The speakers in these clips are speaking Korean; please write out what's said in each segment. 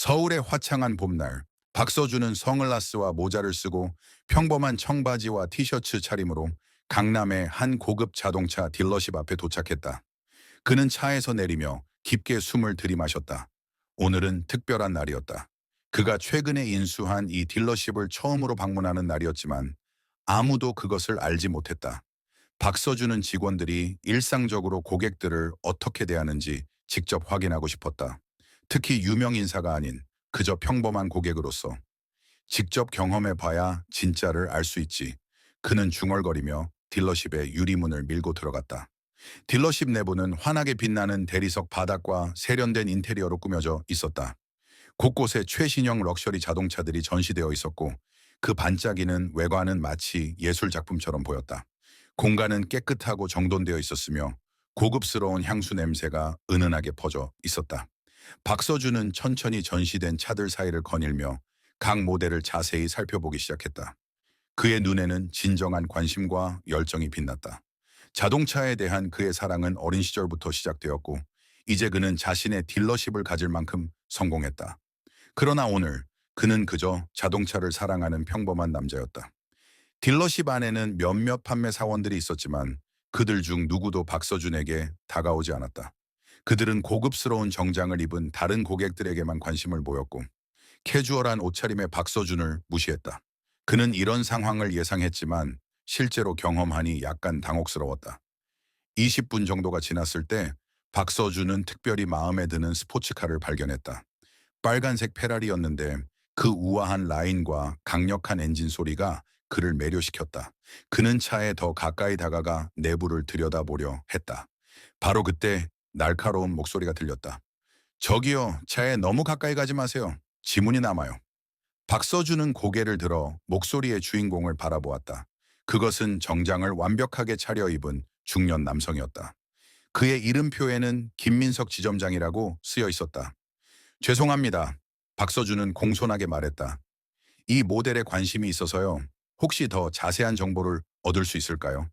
서울의 화창한 봄날, 박서준은 선글라스와 모자를 쓰고 평범한 청바지와 티셔츠 차림으로 강남의 한 고급 자동차 딜러십 앞에 도착했다. 그는 차에서 내리며 깊게 숨을 들이마셨다. 오늘은 특별한 날이었다. 그가 최근에 인수한 이 딜러십을 처음으로 방문하는 날이었지만 아무도 그것을 알지 못했다. 박서준은 직원들이 일상적으로 고객들을 어떻게 대하는지 직접 확인하고 싶었다. 특히 유명 인사가 아닌 그저 평범한 고객으로서 직접 경험해 봐야 진짜를 알 수 있지. 그는 중얼거리며 딜러십의 유리문을 밀고 들어갔다. 딜러십 내부는 환하게 빛나는 대리석 바닥과 세련된 인테리어로 꾸며져 있었다. 곳곳에 최신형 럭셔리 자동차들이 전시되어 있었고 그 반짝이는 외관은 마치 예술 작품처럼 보였다. 공간은 깨끗하고 정돈되어 있었으며 고급스러운 향수 냄새가 은은하게 퍼져 있었다. 박서준은 천천히 전시된 차들 사이를 거닐며 각 모델을 자세히 살펴보기 시작했다. 그의 눈에는 진정한 관심과 열정이 빛났다. 자동차에 대한 그의 사랑은 어린 시절부터 시작되었고 이제 그는 자신의 딜러십을 가질 만큼 성공했다. 그러나 오늘 그는 그저 자동차를 사랑하는 평범한 남자였다. 딜러십 안에는 몇몇 판매 사원들이 있었지만 그들 중 누구도 박서준에게 다가오지 않았다. 그들은 고급스러운 정장을 입은 다른 고객들에게만 관심을 보였고 캐주얼한 옷차림의 박서준을 무시했다. 그는 이런 상황을 예상했지만 실제로 경험하니 약간 당혹스러웠다. 20분 정도가 지났을 때 박서준은 특별히 마음에 드는 스포츠카를 발견했다. 빨간색 페라리였는데 그 우아한 라인과 강력한 엔진 소리가 그를 매료시켰다. 그는 차에 더 가까이 다가가 내부를 들여다보려 했다. 바로 그때 날카로운 목소리가 들렸다. 저기요, 차에 너무 가까이 가지 마세요. 지문이 남아요. 박서준은 고개를 들어 목소리의 주인공을 바라보았다. 그것은 정장을 완벽하게 차려입은 중년 남성이었다. 그의 이름표에는 김민석 지점장이라고 쓰여 있었다. 죄송합니다. 박서준은 공손하게 말했다. 이 모델에 관심이 있어서요. 혹시 더 자세한 정보를 얻을 수 있을까요?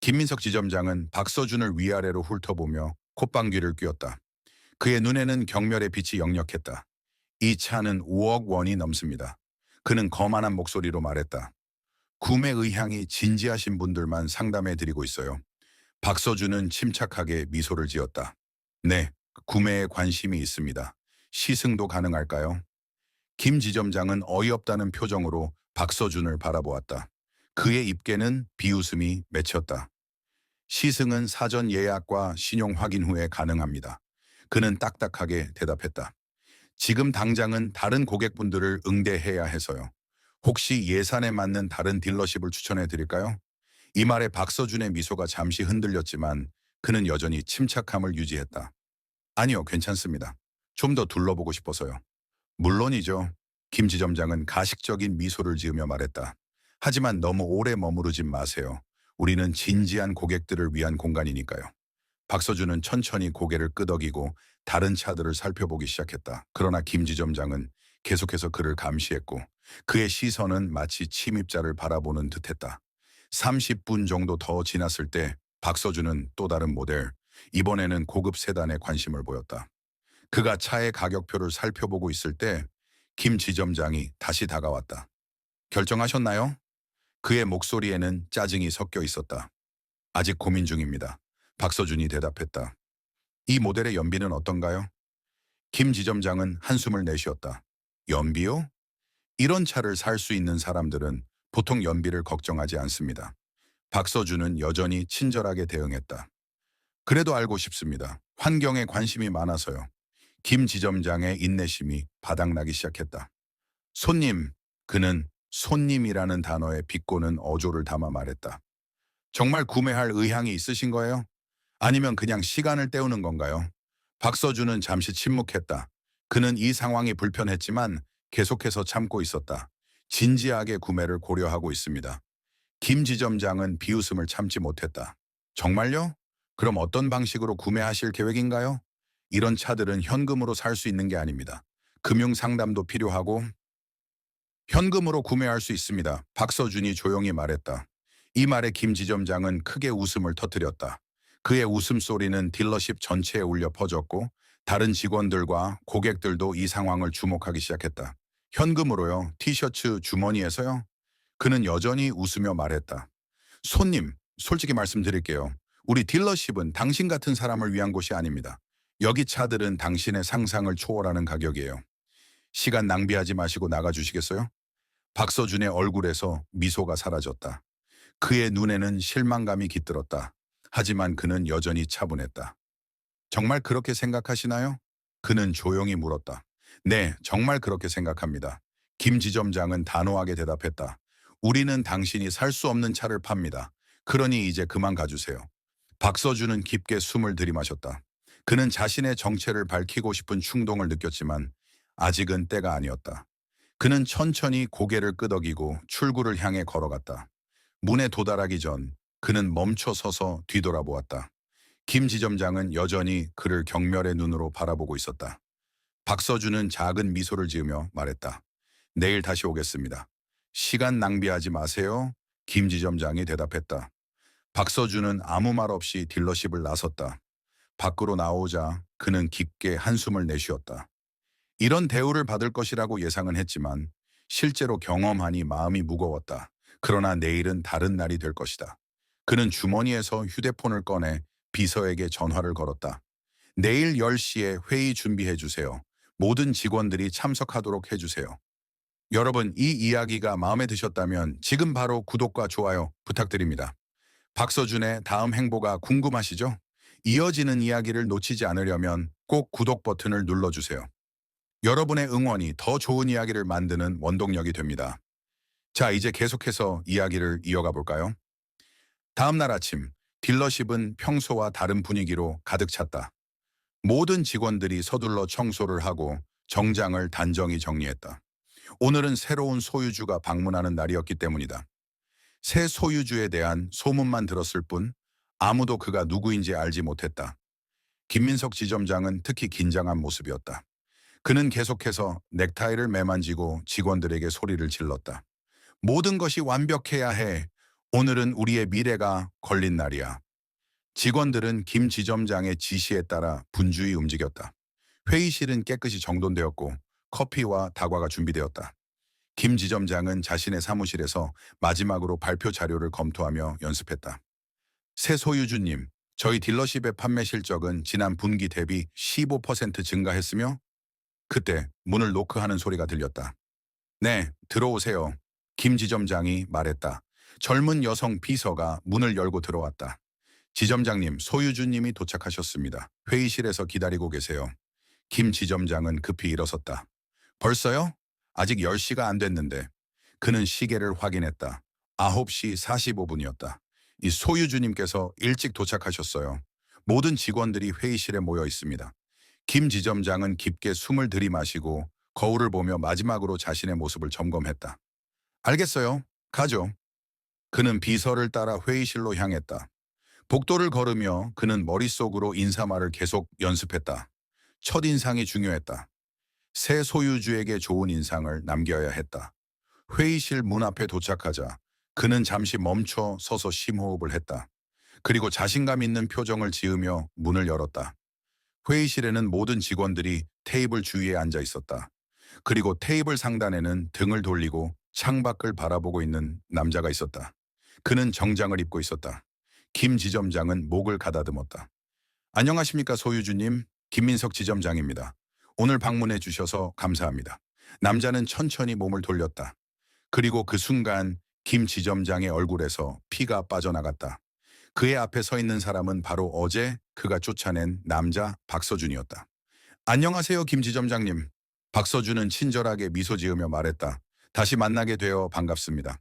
김민석 지점장은 박서준을 위아래로 훑어보며 콧방귀를 뀌었다. 그의 눈에는 경멸의 빛이 역력했다. 이 차는 5억 원이 넘습니다. 그는 거만한 목소리로 말했다. 구매 의향이 진지하신 분들만 상담해드리고 있어요. 박서준은 침착하게 미소를 지었다. 네, 구매에 관심이 있습니다. 시승도 가능할까요? 김 지점장은 어이없다는 표정으로 박서준을 바라보았다. 그의 입계는 비웃음이 맺혔다. 시승은 사전 예약과 신용 확인 후에 가능합니다. 그는 딱딱하게 대답했다. 지금 당장은 다른 고객분들을 응대해야 해서요. 혹시 예산에 맞는 다른 딜러십을 추천해 드릴까요? 이 말에 박서준의 미소가 잠시 흔들렸지만 그는 여전히 침착함을 유지했다. 아니요, 괜찮습니다. 좀 더 둘러보고 싶어서요. 물론이죠. 김 지점장은 가식적인 미소를 지으며 말했다. 하지만 너무 오래 머무르지 마세요. 우리는 진지한 고객들을 위한 공간이니까요. 박서준은 천천히 고개를 끄덕이고 다른 차들을 살펴보기 시작했다. 그러나 김 지점장은 계속해서 그를 감시했고 그의 시선은 마치 침입자를 바라보는 듯했다. 30분 정도 더 지났을 때 박서준은 또 다른 모델, 이번에는 고급 세단에 관심을 보였다. 그가 차의 가격표를 살펴보고 있을 때 김 지점장이 다시 다가왔다. 결정하셨나요? 그의 목소리에는 짜증이 섞여 있었다. 아직 고민 중입니다. 박서준이 대답했다. 이 모델의 연비는 어떤가요? 김 지점장은 한숨을 내쉬었다. 연비요? 이런 차를 살 수 있는 사람들은 보통 연비를 걱정하지 않습니다. 박서준은 여전히 친절하게 대응했다. 그래도 알고 싶습니다. 환경에 관심이 많아서요. 김 지점장의 인내심이 바닥나기 시작했다. 손님, 그는 손님이라는 단어에 비꼬는 어조를 담아 말했다. 정말 구매할 의향이 있으신 거예요? 아니면 그냥 시간을 때우는 건가요? 박서준은 잠시 침묵했다. 그는 이 상황이 불편했지만 계속해서 참고 있었다. 진지하게 구매를 고려하고 있습니다. 김 지점장은 비웃음을 참지 못했다. 정말요? 그럼 어떤 방식으로 구매하실 계획인가요? 이런 차들은 현금으로 살 수 있는 게 아닙니다. 금융 상담도 필요하고 현금으로 구매할 수 있습니다. 박서준이 조용히 말했다. 이 말에 김 지점장은 크게 웃음을 터뜨렸다. 그의 웃음소리는 딜러십 전체에 울려 퍼졌고 다른 직원들과 고객들도 이 상황을 주목하기 시작했다. 현금으로요? 티셔츠 주머니에서요? 그는 여전히 웃으며 말했다. 손님, 솔직히 말씀드릴게요. 우리 딜러십은 당신 같은 사람을 위한 곳이 아닙니다. 여기 차들은 당신의 상상을 초월하는 가격이에요. 시간 낭비하지 마시고 나가주시겠어요? 박서준의 얼굴에서 미소가 사라졌다. 그의 눈에는 실망감이 깃들었다. 하지만 그는 여전히 차분했다. 정말 그렇게 생각하시나요? 그는 조용히 물었다. 네, 정말 그렇게 생각합니다. 김 지점장은 단호하게 대답했다. 우리는 당신이 살 수 없는 차를 팝니다. 그러니 이제 그만 가주세요. 박서준은 깊게 숨을 들이마셨다. 그는 자신의 정체를 밝히고 싶은 충동을 느꼈지만 아직은 때가 아니었다. 그는 천천히 고개를 끄덕이고 출구를 향해 걸어갔다. 문에 도달하기 전 그는 멈춰 서서 뒤돌아보았다. 김 지점장은 여전히 그를 경멸의 눈으로 바라보고 있었다. 박서준은 작은 미소를 지으며 말했다. 내일 다시 오겠습니다. 시간 낭비하지 마세요. 김 지점장이 대답했다. 박서준은 아무 말 없이 딜러십을 나섰다. 밖으로 나오자 그는 깊게 한숨을 내쉬었다. 이런 대우를 받을 것이라고 예상은 했지만 실제로 경험하니 마음이 무거웠다. 그러나 내일은 다른 날이 될 것이다. 그는 주머니에서 휴대폰을 꺼내 비서에게 전화를 걸었다. 내일 10시에 회의 준비해 주세요. 모든 직원들이 참석하도록 해주세요. 여러분, 이 이야기가 마음에 드셨다면 지금 바로 구독과 좋아요 부탁드립니다. 박서준의 다음 행보가 궁금하시죠? 이어지는 이야기를 놓치지 않으려면 꼭 구독 버튼을 눌러주세요. 여러분의 응원이 더 좋은 이야기를 만드는 원동력이 됩니다. 자, 이제 계속해서 이야기를 이어가 볼까요? 다음 날 아침, 딜러십은 평소와 다른 분위기로 가득 찼다. 모든 직원들이 서둘러 청소를 하고 정장을 단정히 정리했다. 오늘은 새로운 소유주가 방문하는 날이었기 때문이다. 새 소유주에 대한 소문만 들었을 뿐 아무도 그가 누구인지 알지 못했다. 김민석 지점장은 특히 긴장한 모습이었다. 그는 계속해서 넥타이를 매만지고 직원들에게 소리를 질렀다. 모든 것이 완벽해야 해. 오늘은 우리의 미래가 걸린 날이야. 직원들은 김 지점장의 지시에 따라 분주히 움직였다. 회의실은 깨끗이 정돈되었고 커피와 다과가 준비되었다. 김 지점장은 자신의 사무실에서 마지막으로 발표 자료를 검토하며 연습했다. 새 소유주님, 저희 딜러십의 판매 실적은 지난 분기 대비 15% 증가했으며 그때 문을 노크하는 소리가 들렸다. 네, 들어오세요. 김 지점장이 말했다. 젊은 여성 비서가 문을 열고 들어왔다. 지점장님, 소유주님이 도착하셨습니다. 회의실에서 기다리고 계세요. 김 지점장은 급히 일어섰다. 벌써요? 아직 10시가 안 됐는데. 그는 시계를 확인했다. 9시 45분이었다. 이 소유주님께서 일찍 도착하셨어요. 모든 직원들이 회의실에 모여 있습니다. 김 지점장은 깊게 숨을 들이마시고 거울을 보며 마지막으로 자신의 모습을 점검했다. 알겠어요. 가죠. 그는 비서를 따라 회의실로 향했다. 복도를 걸으며 그는 머릿속으로 인사말을 계속 연습했다. 첫인상이 중요했다. 새 소유주에게 좋은 인상을 남겨야 했다. 회의실 문 앞에 도착하자 그는 잠시 멈춰 서서 심호흡을 했다. 그리고 자신감 있는 표정을 지으며 문을 열었다. 회의실에는 모든 직원들이 테이블 주위에 앉아 있었다. 그리고 테이블 상단에는 등을 돌리고 창밖을 바라보고 있는 남자가 있었다. 그는 정장을 입고 있었다. 김 지점장은 목을 가다듬었다. 안녕하십니까 소유주님, 김민석 지점장입니다. 오늘 방문해 주셔서 감사합니다. 남자는 천천히 몸을 돌렸다. 그리고 그 순간 김 지점장의 얼굴에서 피가 빠져나갔다. 그의 앞에 서 있는 사람은 바로 어제 그가 쫓아낸 남자 박서준이었다. 안녕하세요 김 지점장님. 박서준은 친절하게 미소 지으며 말했다. 다시 만나게 되어 반갑습니다.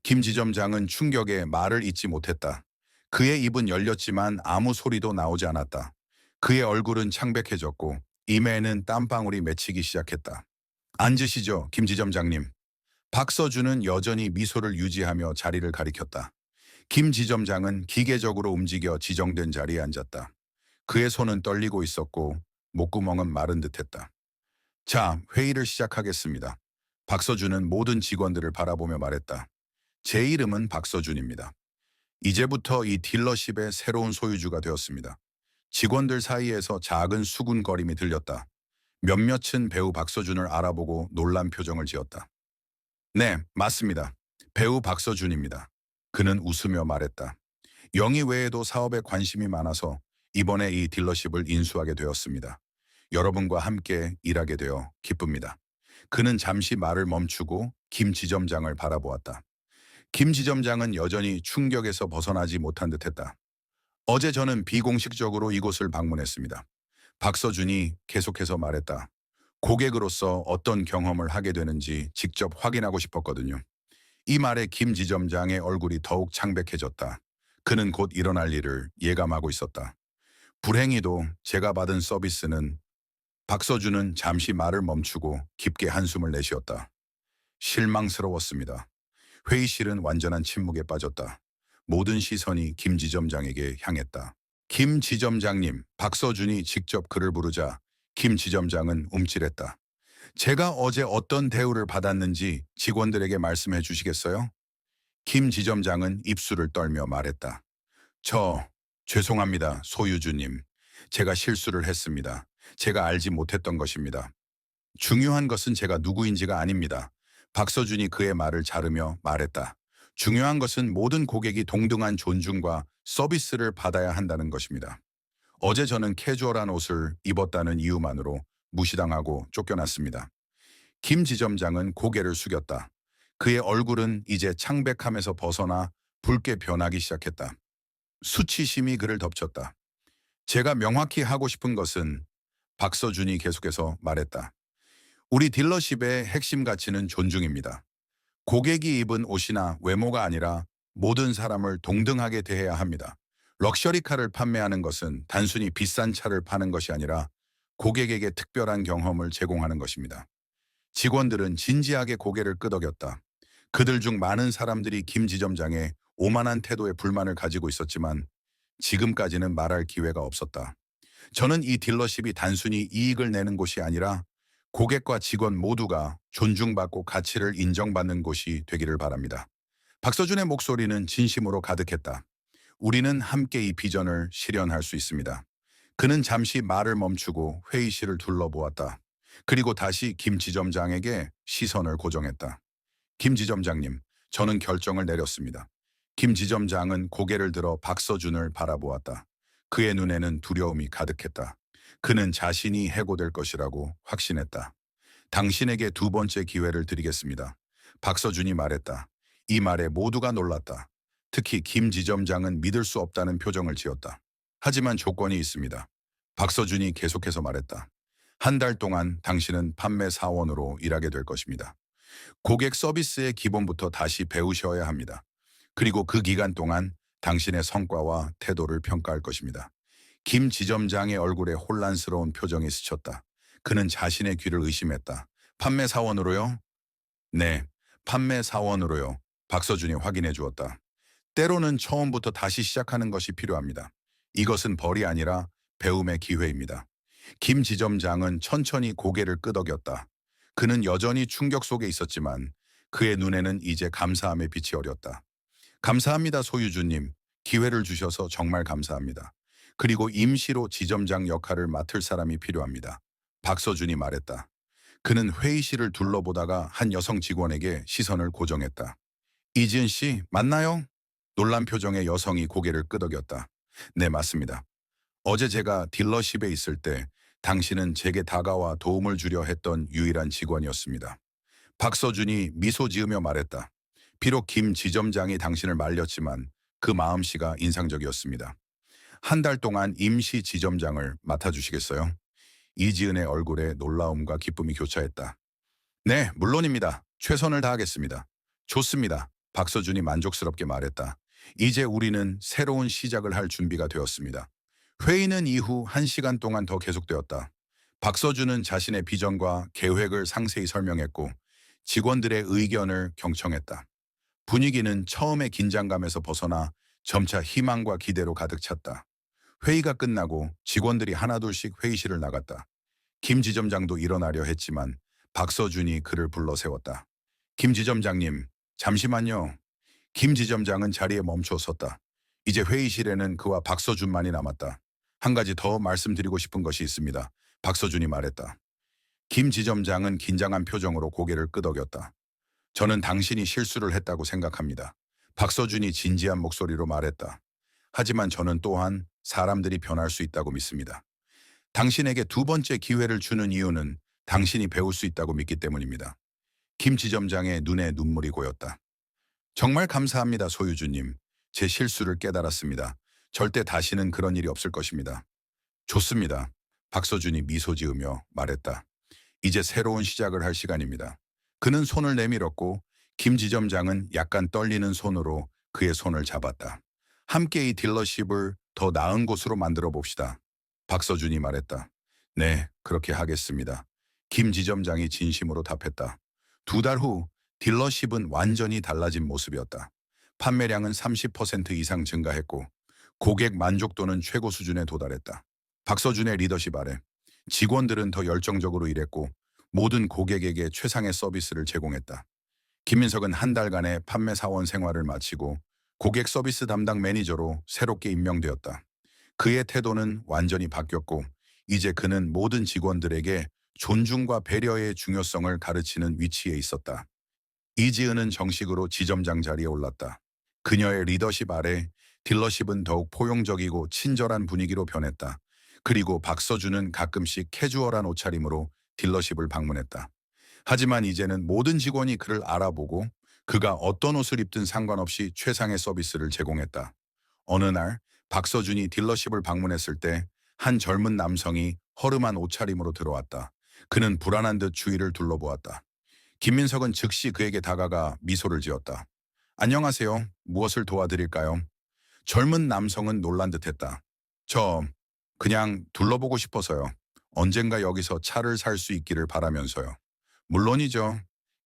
김 지점장은 충격에 말을 잇지 못했다. 그의 입은 열렸지만 아무 소리도 나오지 않았다. 그의 얼굴은 창백해졌고 이마에는 땀방울이 맺히기 시작했다. 앉으시죠, 김 지점장님. 박서준은 여전히 미소를 유지하며 자리를 가리켰다. 김 지점장은 기계적으로 움직여 지정된 자리에 앉았다. 그의 손은 떨리고 있었고 목구멍은 마른 듯했다. 자, 회의를 시작하겠습니다. 박서준은 모든 직원들을 바라보며 말했다. 제 이름은 박서준입니다. 이제부터 이 딜러십의 새로운 소유주가 되었습니다. 직원들 사이에서 작은 수군거림이 들렸다. 몇몇은 배우 박서준을 알아보고 놀란 표정을 지었다. 네, 맞습니다. 배우 박서준입니다. 그는 웃으며 말했다. 영희 외에도 사업에 관심이 많아서 이번에 이 딜러십을 인수하게 되었습니다. 여러분과 함께 일하게 되어 기쁩니다. 그는 잠시 말을 멈추고 김 지점장을 바라보았다. 김 지점장은 여전히 충격에서 벗어나지 못한 듯했다. 어제 저는 비공식적으로 이곳을 방문했습니다. 박서준이 계속해서 말했다. 고객으로서 어떤 경험을 하게 되는지 직접 확인하고 싶었거든요. 이 말에 김 지점장의 얼굴이 더욱 창백해졌다. 그는 곧 일어날 일을 예감하고 있었다. 불행히도 제가 받은 서비스는 박서준은 잠시 말을 멈추고 깊게 한숨을 내쉬었다. 실망스러웠습니다. 회의실은 완전한 침묵에 빠졌다. 모든 시선이 김 지점장에게 향했다. 김 지점장님, 박서준이 직접 그를 부르자 김 지점장은 움찔했다. 제가 어제 어떤 대우를 받았는지 직원들에게 말씀해 주시겠어요? 김 지점장은 입술을 떨며 말했다. 죄송합니다, 소유주님. 제가 실수를 했습니다. 제가 알지 못했던 것입니다. 중요한 것은 제가 누구인지가 아닙니다. 박서준이 그의 말을 자르며 말했다. 중요한 것은 모든 고객이 동등한 존중과 서비스를 받아야 한다는 것입니다. 어제 저는 캐주얼한 옷을 입었다는 이유만으로 무시당하고 쫓겨났습니다. 김 지점장은 고개를 숙였다. 그의 얼굴은 이제 창백함에서 벗어나 붉게 변하기 시작했다. 수치심이 그를 덮쳤다. 제가 명확히 하고 싶은 것은 박서준이 계속해서 말했다. 우리 딜러십의 핵심 가치는 존중입니다. 고객이 입은 옷이나 외모가 아니라 모든 사람을 동등하게 대해야 합니다. 럭셔리카를 판매하는 것은 단순히 비싼 차를 파는 것이 아니라 고객에게 특별한 경험을 제공하는 것입니다. 직원들은 진지하게 고개를 끄덕였다. 그들 중 많은 사람들이 김 지점장의 오만한 태도에 불만을 가지고 있었지만 지금까지는 말할 기회가 없었다. 저는 이 딜러십이 단순히 이익을 내는 곳이 아니라 고객과 직원 모두가 존중받고 가치를 인정받는 곳이 되기를 바랍니다. 박서준의 목소리는 진심으로 가득했다. 우리는 함께 이 비전을 실현할 수 있습니다. 그는 잠시 말을 멈추고 회의실을 둘러보았다. 그리고 다시 김 지점장에게 시선을 고정했다. 김 지점장님, 저는 결정을 내렸습니다. 김 지점장은 고개를 들어 박서준을 바라보았다. 그의 눈에는 두려움이 가득했다. 그는 자신이 해고될 것이라고 확신했다. 당신에게 두 번째 기회를 드리겠습니다. 박서준이 말했다. 이 말에 모두가 놀랐다. 특히 김 지점장은 믿을 수 없다는 표정을 지었다. 하지만 조건이 있습니다. 박서준이 계속해서 말했다. 한 달 동안 당신은 판매 사원으로 일하게 될 것입니다. 고객 서비스의 기본부터 다시 배우셔야 합니다. 그리고 그 기간 동안 당신의 성과와 태도를 평가할 것입니다. 김 지점장의 얼굴에 혼란스러운 표정이 스쳤다. 그는 자신의 귀를 의심했다. 판매 사원으로요? 네, 판매 사원으로요. 박서준이 확인해 주었다. 때로는 처음부터 다시 시작하는 것이 필요합니다. 이것은 벌이 아니라 배움의 기회입니다. 김 지점장은 천천히 고개를 끄덕였다. 그는 여전히 충격 속에 있었지만 그의 눈에는 이제 감사함의 빛이 어렸다. 감사합니다, 소유주님. 기회를 주셔서 정말 감사합니다. 그리고 임시로 지점장 역할을 맡을 사람이 필요합니다. 박서준이 말했다. 그는 회의실을 둘러보다가 한 여성 직원에게 시선을 고정했다. 이지은 씨, 맞나요? 놀란 표정의 여성이 고개를 끄덕였다. 네, 맞습니다. 어제 제가 딜러십에 있을 때 당신은 제게 다가와 도움을 주려 했던 유일한 직원이었습니다. 박서준이 미소 지으며 말했다. 비록 김 지점장이 당신을 말렸지만 그 마음씨가 인상적이었습니다. 한 달 동안 임시 지점장을 맡아주시겠어요? 이지은의 얼굴에 놀라움과 기쁨이 교차했다. 네, 물론입니다. 최선을 다하겠습니다. 좋습니다. 박서준이 만족스럽게 말했다. 이제 우리는 새로운 시작을 할 준비가 되었습니다. 회의는 이후 1시간 동안 더 계속되었다. 박서준은 자신의 비전과 계획을 상세히 설명했고 직원들의 의견을 경청했다. 분위기는 처음의 긴장감에서 벗어나 점차 희망과 기대로 가득 찼다. 회의가 끝나고 직원들이 하나둘씩 회의실을 나갔다. 김 지점장도 일어나려 했지만 박서준이 그를 불러 세웠다. 김 지점장님, 잠시만요. 김 지점장은 자리에 멈춰 섰다. 이제 회의실에는 그와 박서준만이 남았다. 한 가지 더 말씀드리고 싶은 것이 있습니다. 박서준이 말했다. 김 지점장은 긴장한 표정으로 고개를 끄덕였다. 저는 당신이 실수를 했다고 생각합니다. 박서준이 진지한 목소리로 말했다. 하지만 저는 또한 사람들이 변할 수 있다고 믿습니다. 당신에게 두 번째 기회를 주는 이유는 당신이 배울 수 있다고 믿기 때문입니다. 김 지점장의 눈에 눈물이 고였다. 정말 감사합니다, 소유주님. 제 실수를 깨달았습니다. 절대 다시는 그런 일이 없을 것입니다. 좋습니다. 박서준이 미소 지으며 말했다. 이제 새로운 시작을 할 시간입니다. 그는 손을 내밀었고 김 지점장은 약간 떨리는 손으로 그의 손을 잡았다. 함께 이 딜러십을 더 나은 곳으로 만들어 봅시다. 박서준이 말했다. 네, 그렇게 하겠습니다. 김 지점장이 진심으로 답했다. 두 달 후 딜러십은 완전히 달라진 모습이었다. 판매량은 30% 이상 증가했고 고객 만족도는 최고 수준에 도달했다. 박서준의 리더십 아래 직원들은 더 열정적으로 일했고 모든 고객에게 최상의 서비스를 제공했다. 김민석은 한 달간의 판매 사원 생활을 마치고 고객 서비스 담당 매니저로 새롭게 임명되었다. 그의 태도는 완전히 바뀌었고 이제 그는 모든 직원들에게 존중과 배려의 중요성을 가르치는 위치에 있었다. 이지은은 정식으로 지점장 자리에 올랐다. 그녀의 리더십 아래 딜러십은 더욱 포용적이고 친절한 분위기로 변했다. 그리고 박서준은 가끔씩 캐주얼한 옷차림으로 딜러십을 방문했다. 하지만 이제는 모든 직원이 그를 알아보고 그가 어떤 옷을 입든 상관없이 최상의 서비스를 제공했다. 어느 날 박서준이 딜러십을 방문했을 때 한 젊은 남성이 허름한 옷차림으로 들어왔다. 그는 불안한 듯 주위를 둘러보았다. 김민석은 즉시 그에게 다가가 미소를 지었다. 안녕하세요. 무엇을 도와드릴까요? 젊은 남성은 놀란 듯했다. 저 그냥 둘러보고 싶어서요. 언젠가 여기서 차를 살 수 있기를 바라면서요. 물론이죠.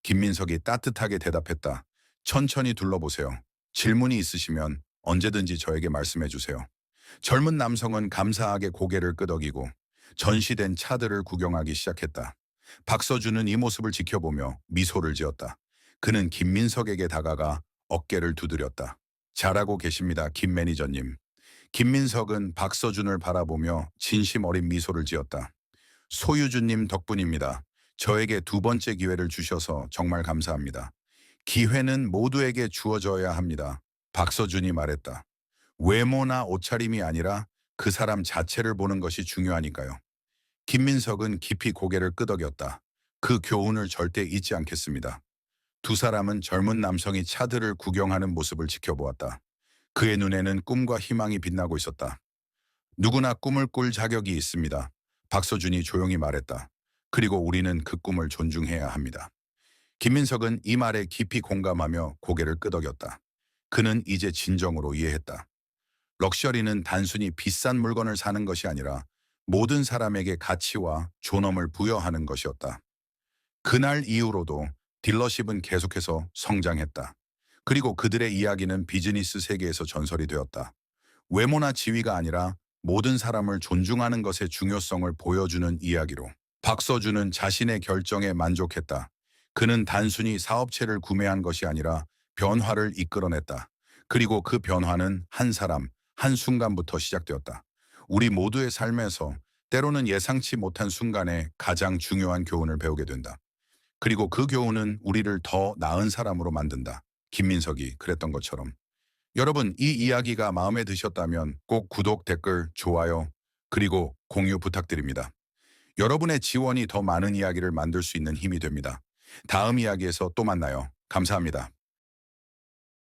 김민석이 따뜻하게 대답했다. 천천히 둘러보세요. 질문이 있으시면 언제든지 저에게 말씀해 주세요. 젊은 남성은 감사하게 고개를 끄덕이고 전시된 차들을 구경하기 시작했다. 박서준은 이 모습을 지켜보며 미소를 지었다. 그는 김민석에게 다가가 어깨를 두드렸다. 잘하고 계십니다, 김 매니저님. 김민석은 박서준을 바라보며 진심 어린 미소를 지었다. 소유주님 덕분입니다. 저에게 두 번째 기회를 주셔서 정말 감사합니다. 기회는 모두에게 주어져야 합니다. 박서준이 말했다. 외모나 옷차림이 아니라 그 사람 자체를 보는 것이 중요하니까요. 김민석은 깊이 고개를 끄덕였다. 그 교훈을 절대 잊지 않겠습니다. 두 사람은 젊은 남성이 차들을 구경하는 모습을 지켜보았다. 그의 눈에는 꿈과 희망이 빛나고 있었다. 누구나 꿈을 꿀 자격이 있습니다. 박서준이 조용히 말했다. 그리고 우리는 그 꿈을 존중해야 합니다. 김민석은 이 말에 깊이 공감하며 고개를 끄덕였다. 그는 이제 진정으로 이해했다. 럭셔리는 단순히 비싼 물건을 사는 것이 아니라 모든 사람에게 가치와 존엄을 부여하는 것이었다. 그날 이후로도 딜러십은 계속해서 성장했다. 그리고 그들의 이야기는 비즈니스 세계에서 전설이 되었다. 외모나 지위가 아니라 모든 사람을 존중하는 것의 중요성을 보여주는 이야기로 박서준은 자신의 결정에 만족했다. 그는 단순히 사업체를 구매한 것이 아니라 변화를 이끌어냈다. 그리고 그 변화는 한 사람, 한순간부터 시작되었다. 우리 모두의 삶에서 때로는 예상치 못한 순간에 가장 중요한 교훈을 배우게 된다. 그리고 그 교훈은 우리를 더 나은 사람으로 만든다. 김민석이 그랬던 것처럼. 여러분, 이 이야기가 마음에 드셨다면 꼭 구독, 댓글, 좋아요, 그리고 공유 부탁드립니다. 여러분의 지원이 더 많은 이야기를 만들 수 있는 힘이 됩니다. 다음 이야기에서 또 만나요. 감사합니다.